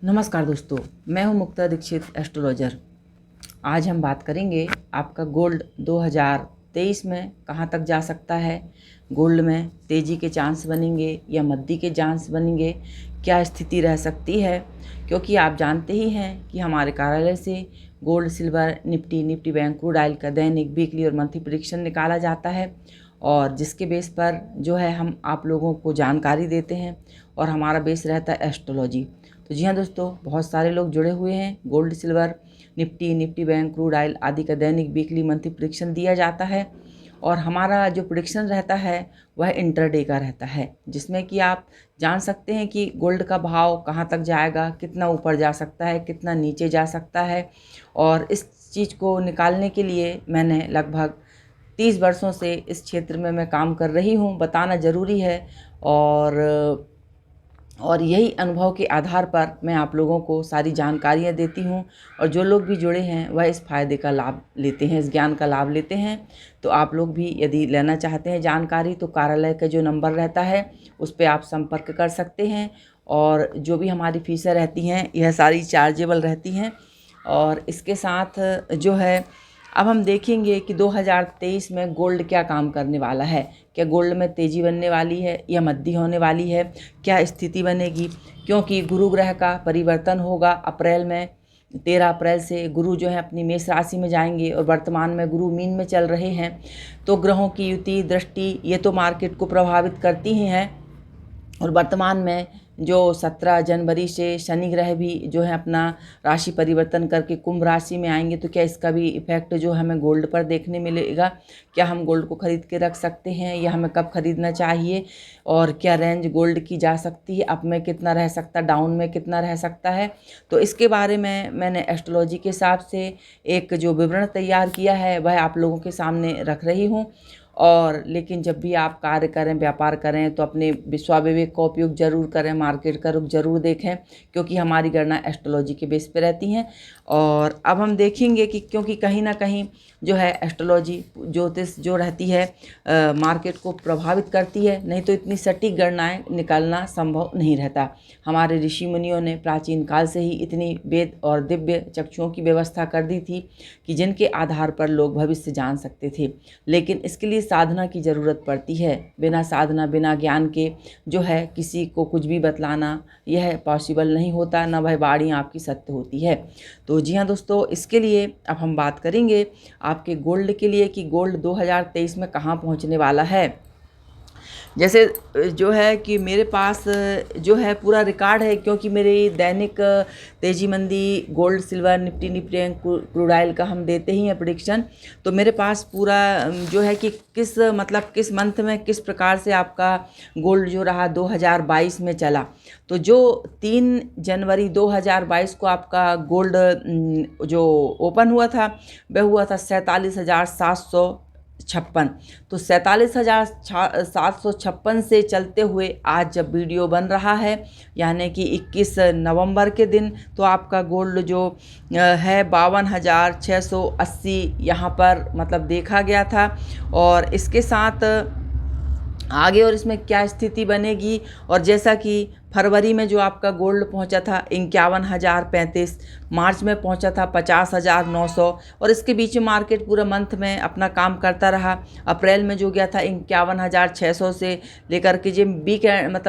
नमस्कार दोस्तों, मैं हूं मुक्ता दीक्षित एस्ट्रोलॉजर। आज हम बात करेंगे आपका गोल्ड 2023 में कहां तक जा सकता है। गोल्ड में तेज़ी के चांस बनेंगे या मंदी के चांस बनेंगे, क्या स्थिति रह सकती है। क्योंकि आप जानते ही हैं कि हमारे कार्यालय से gold, silver, Nifty bank, crude oil का दैनिक, वीकली और मंथली प्रेडिक्शन निकाला जाता है और जिसके बेस पर जो है हम आप लोगों को जानकारी देते हैं और हमारा बेस रहता है एस्ट्रोलॉजी। तो जी हाँ दोस्तों, बहुत सारे लोग जुड़े हुए हैं। Gold, silver, Nifty bank, crude oil आदि का दैनिक, वीकली, मंथली प्रेडिक्शन दिया जाता है और हमारा जो प्रेडिक्शन रहता है वह इंटरडे का रहता है, जिसमें कि आप जान सकते हैं कि गोल्ड का भाव कहाँ तक जाएगा, कितना ऊपर जा सकता है, कितना नीचे जा सकता है। और इस चीज़ को निकालने के लिए मैंने लगभग 30 वर्षों से इस क्षेत्र में मैं काम कर रही हूँ, बताना ज़रूरी है। और यही अनुभव के आधार पर मैं आप लोगों को सारी जानकारियाँ देती हूँ और जो लोग भी जुड़े हैं वह इस फ़ायदे का लाभ लेते हैं, इस ज्ञान का लाभ लेते हैं। तो आप लोग भी यदि लेना चाहते हैं जानकारी तो कार्यालय का जो नंबर रहता है उस पर आप संपर्क कर सकते हैं। और जो भी हमारी फीसें रहती हैं यह सारी चार्जेबल रहती हैं। और इसके साथ जो है अब हम देखेंगे कि 2023 में गोल्ड क्या काम करने वाला है। क्या गोल्ड में तेज़ी बनने वाली है या मंदी होने वाली है, क्या स्थिति बनेगी। क्योंकि गुरु ग्रह का परिवर्तन होगा अप्रैल में। 13 अप्रैल से गुरु जो है अपनी मेष राशि में जाएंगे और वर्तमान में गुरु मीन में चल रहे हैं। तो ग्रहों की युति, दृष्टि ये तो मार्केट को प्रभावित करती ही हैं। और वर्तमान में जो 17 जनवरी से शनि ग्रह भी जो है अपना राशि परिवर्तन करके कुंभ राशि में आएंगे, तो क्या इसका भी इफेक्ट जो हमें गोल्ड पर देखने मिलेगा। क्या हम गोल्ड को ख़रीद के रख सकते हैं या हमें कब ख़रीदना चाहिए, और क्या रेंज गोल्ड की जा सकती है, अप में कितना रह सकता है, डाउन में कितना रह सकता है। तो इसके बारे में मैंने एस्ट्रोलॉजी के हिसाब से एक जो विवरण तैयार किया है वह आप लोगों के सामने रख रही हूँ। और लेकिन जब भी आप कार्य करें, व्यापार करें, तो अपने विश्वाविवेक का उपयोग जरूर करें, मार्केट का रुख जरूर देखें, क्योंकि हमारी गणना एस्ट्रोलॉजी के बेस पे रहती हैं। और अब हम देखेंगे कि क्योंकि कहीं ना कहीं जो है एस्ट्रोलॉजी, ज्योतिष जो रहती है मार्केट को प्रभावित करती है, नहीं तो इतनी सटीक गणनाएं निकालना संभव नहीं रहता। हमारे ऋषि मुनियों ने प्राचीन काल से ही इतनी वेद और दिव्य चक्षुओं की व्यवस्था कर दी थी कि जिनके आधार पर लोग भविष्य जान सकते थे। लेकिन इसके लिए साधना की ज़रूरत पड़ती है। बिना साधना, बिना ज्ञान के जो है किसी को कुछ भी बतलाना यह पॉसिबल नहीं होता, न वह वाणी आपकी सत्य होती है। तो जी हाँ दोस्तों, इसके लिए अब हम बात करेंगे आपके गोल्ड के लिए कि गोल्ड 2023 में कहाँ पहुँचने वाला है। जैसे जो है कि मेरे पास जो है पूरा रिकॉर्ड है, क्योंकि मेरे दैनिक तेजी मंदी, gold, silver, Nifty bank, crude oil का हम देते ही हैं प्रेडिक्शन। तो मेरे पास पूरा जो है कि किस मंथ में किस प्रकार से आपका गोल्ड जो रहा 2022 में चला। तो जो 3 जनवरी 2022 को आपका गोल्ड जो ओपन हुआ था वह हुआ था 47,756। तो 47,756 से चलते हुए आज जब वीडियो बन रहा है यानी कि 21 नवंबर के दिन, तो आपका गोल्ड जो है 52,680 यहाँ पर देखा गया था। और इसके साथ आगे और इसमें क्या स्थिति बनेगी, और जैसा कि फरवरी में जो आपका गोल्ड पहुंचा था 51,035, मार्च में पहुंचा था 50,900, और इसके बीच में मार्केट पूरा मंथ में अपना काम करता रहा। अप्रैल में जो गया था 51,600 से लेकर के जो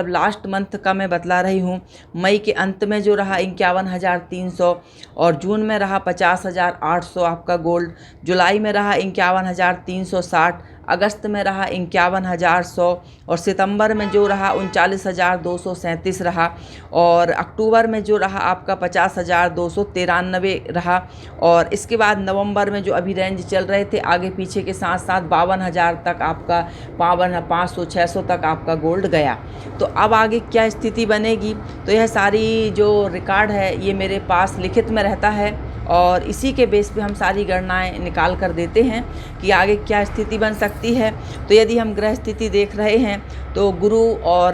लास्ट मंथ का मैं बतला रही हूँ, मई के अंत में जो रहा 51,300, और जून में रहा 50,800 आपका गोल्ड, जुलाई में रहा 51,360, अगस्त में रहा 51,100, और सितंबर में जो रहा 39,237 रहा, और अक्टूबर में जो रहा आपका 50,293 रहा। और इसके बाद नवंबर में जो अभी रेंज चल रहे थे आगे पीछे के साथ साथ 52,000 तक आपका 500-600 तक आपका गोल्ड गया। तो अब आगे क्या स्थिति बनेगी, तो यह सारी जो रिकॉर्ड है ये मेरे पास लिखित में रहता है और इसी के बेस पे हम सारी गणनाएं निकाल कर देते हैं कि आगे क्या स्थिति बन सकती है। तो यदि हम ग्रह स्थिति देख रहे हैं तो गुरु और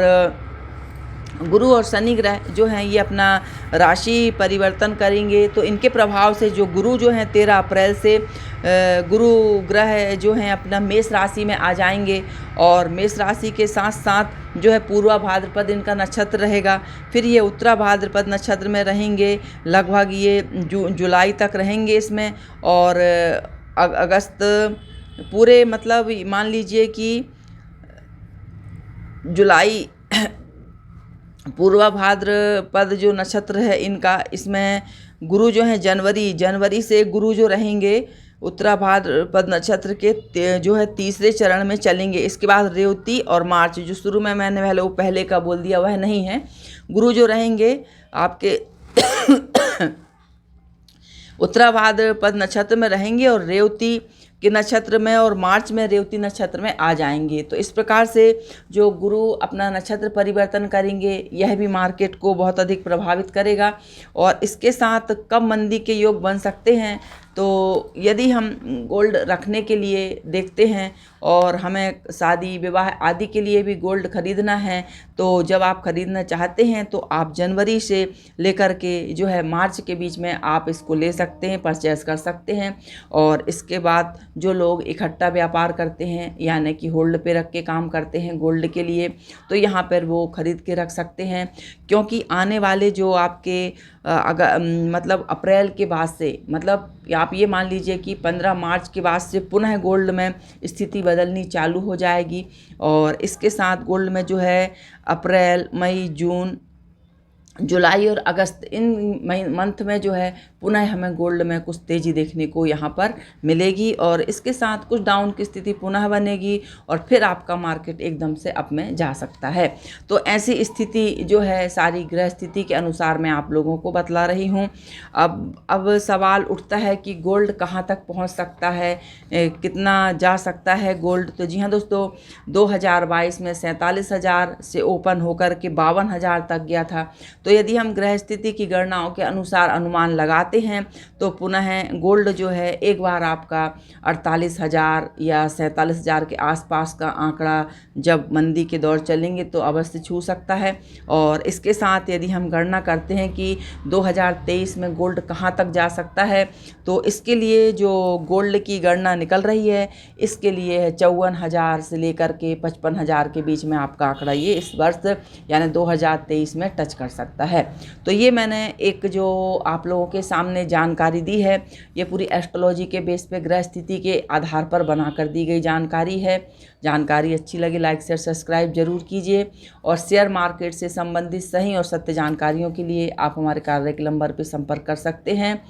गुरु और शनि ग्रह जो हैं ये अपना राशि परिवर्तन करेंगे, तो इनके प्रभाव से जो गुरु जो हैं 13 अप्रैल से गुरु ग्रह जो हैं अपना मेष राशि में आ जाएंगे। और मेष राशि के साथ साथ जो है पूर्वा भाद्रपद इनका नक्षत्र रहेगा, फिर ये उत्तरा भाद्रपद नक्षत्र में रहेंगे, लगभग ये जुलाई तक रहेंगे इसमें। और अगस्त पूरे मतलब मान लीजिए कि जुलाई पूर्वा भाद्रपद जो नक्षत्र है इनका, इसमें गुरु जो है जनवरी से गुरु जो रहेंगे उत्तरा भाद्रपद नक्षत्र के जो है तीसरे चरण में चलेंगे। इसके बाद रेवती और मार्च, जो शुरू में मैंने पहले का बोल दिया वह नहीं है। गुरु जो रहेंगे आपके उत्तरा भाद्रपद नक्षत्र में रहेंगे और रेवती के नक्षत्र में और मार्च में रेवती नक्षत्र में आ जाएंगे। तो इस प्रकार से जो गुरु अपना नक्षत्र परिवर्तन करेंगे यह भी मार्केट को बहुत अधिक प्रभावित करेगा। और इसके साथ कब मंदी के योग बन सकते हैं, तो यदि हम गोल्ड रखने के लिए देखते हैं और हमें शादी विवाह आदि के लिए भी गोल्ड खरीदना है, तो जब आप खरीदना चाहते हैं तो आप जनवरी से लेकर के जो है मार्च के बीच में आप इसको ले सकते हैं, परचेस कर सकते हैं। और इसके बाद जो लोग इकट्ठा व्यापार करते हैं यानी कि होल्ड पे रख के काम करते हैं गोल्ड के लिए, तो यहाँ पर वो खरीद के रख सकते हैं। क्योंकि आने वाले जो आपके मतलब अप्रैल के बाद से, मतलब आप ये मान लीजिए कि 15 मार्च के बाद से पुनः गोल्ड में स्थिति बदलनी चालू हो जाएगी। और इसके साथ गोल्ड में जो है अप्रैल, मई, जून, जुलाई और अगस्त इन मंथ में जो है पुनः हमें गोल्ड में कुछ तेज़ी देखने को यहाँ पर मिलेगी। और इसके साथ कुछ डाउन की स्थिति पुनः बनेगी और फिर आपका मार्केट एकदम से अप में जा सकता है। तो ऐसी स्थिति जो है सारी ग्रह स्थिति के अनुसार मैं आप लोगों को बतला रही हूँ। अब सवाल उठता है कि गोल्ड कहाँ तक पहुँच सकता है, कितना जा सकता है गोल्ड। तो जी हाँ दोस्तों, 2022 में 47,000 से ओपन होकर के 52,000 तक गया था। तो यदि हम ग्रह स्थिति की गणनाओं के अनुसार अनुमान लगाते हैं तो पुनः गोल्ड जो है एक बार आपका 48,000 या 47,000 के आसपास का आंकड़ा जब मंदी के दौर चलेंगे तो अवश्य छू सकता है। और इसके साथ यदि हम गणना करते हैं कि 2023 में गोल्ड कहां तक जा सकता है, तो इसके लिए जो गोल्ड की गणना निकल रही है इसके लिए है 54,000 से लेकर के 55,000 के बीच में आपका आंकड़ा ये इस वर्ष यानी 2023 में टच कर सकता है। तो ये मैंने एक जो आप लोगों के सामने जानकारी दी है, ये पूरी एस्ट्रोलॉजी के बेस पे ग्रह स्थिति के आधार पर बना कर दी गई जानकारी है। जानकारी अच्छी लगे लाइक शेयर सब्सक्राइब जरूर कीजिए। और शेयर मार्केट से संबंधित सही और सत्य जानकारियों के लिए आप हमारे कार्य नंबर पर संपर्क कर सकते हैं।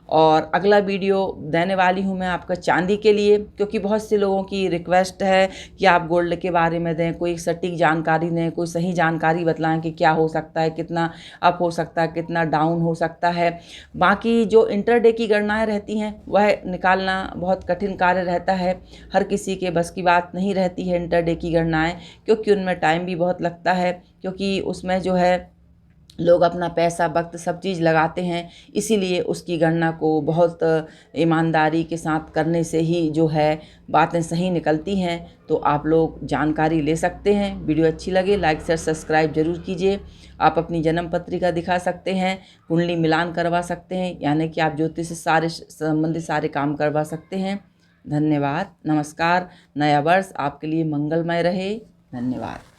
और अगला वीडियो देने वाली हूँ मैं आपका चांदी के लिए, क्योंकि बहुत से लोगों की रिक्वेस्ट है कि आप गोल्ड के बारे में दें, कोई सटीक जानकारी दें, कोई सही जानकारी बतलाएं कि क्या हो सकता है, कितना अप हो सकता है, कितना डाउन हो सकता है। बाकी जो इंटरडे की गणनाएं रहती हैं वह निकालना बहुत कठिन कार्य रहता है, हर किसी के बस की बात नहीं रहती है इंटरडे की गणनाएं, क्योंकि उनमें टाइम भी बहुत लगता है, क्योंकि उसमें जो है लोग अपना पैसा वक्त सब चीज़ लगाते हैं। इसीलिए उसकी गणना को बहुत ईमानदारी के साथ करने से ही जो है बातें सही निकलती हैं। तो आप लोग जानकारी ले सकते हैं। वीडियो अच्छी लगे लाइक शेयर सब्सक्राइब जरूर कीजिए। आप अपनी जन्म पत्रिका दिखा सकते हैं, कुंडली मिलान करवा सकते हैं, यानी कि आप ज्योतिष से सारे संबंधित सारे काम करवा सकते हैं। धन्यवाद, नमस्कार। नया वर्ष आपके लिए मंगलमय रहे। धन्यवाद।